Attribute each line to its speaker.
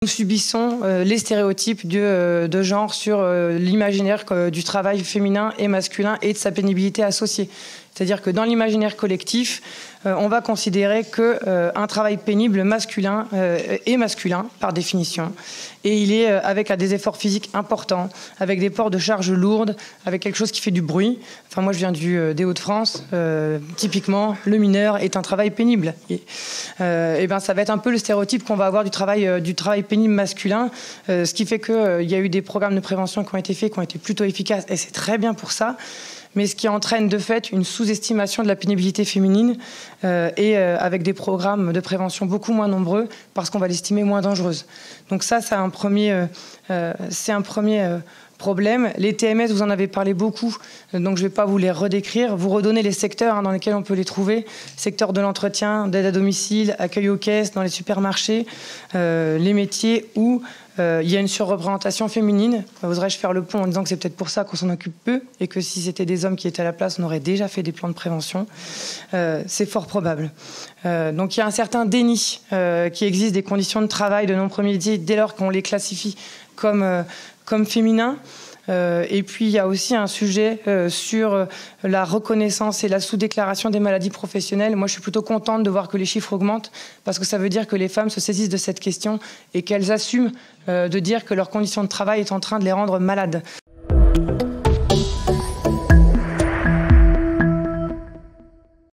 Speaker 1: Nous subissons les stéréotypes de genre sur l'imaginaire du travail féminin et masculin et de sa pénibilité associée. C'est-à-dire que dans l'imaginaire collectif, on va considérer qu'un travail pénible masculin est masculin par définition. Et il est avec des efforts physiques importants, avec des ports de charges lourdes, avec quelque chose qui fait du bruit. Enfin, moi, je viens des Hauts-de-France. Typiquement, le mineur est un travail pénible. Et ben, ça va être un peu le stéréotype qu'on va avoir du travail pénible masculin. Ce qui fait qu'il y a eu des programmes de prévention qui ont été faits, qui ont été plutôt efficaces. Et c'est très bien pour ça. Mais ce qui entraîne de fait une sous-estimation de la pénibilité féminine et avec des programmes de prévention beaucoup moins nombreux parce qu'on va l'estimer moins dangereuse. Donc ça, c'est un premier problème. Les TMS, vous en avez parlé beaucoup, donc je ne vais pas vous les redécrire. Vous redonnez les secteurs dans lesquels on peut les trouver. Secteur de l'entretien, d'aide à domicile, accueil aux caisses, dans les supermarchés, les métiers où il y a une surreprésentation féminine. Oserais-je faire le pont en disant que c'est peut-être pour ça qu'on s'en occupe peu et que si c'était des hommes qui étaient à la place, on aurait déjà fait des plans de prévention. C'est fort probable. Donc il y a un certain déni qui existe des conditions de travail de nombreux métiers dès lors qu'on les classifie comme féminins. Et puis il y a aussi un sujet sur la reconnaissance et la sous-déclaration des maladies professionnelles. Moi, je suis plutôt contente de voir que les chiffres augmentent parce que ça veut dire que les femmes se saisissent de cette question et qu'elles assument de dire que leur condition de travail est en train de les rendre malades.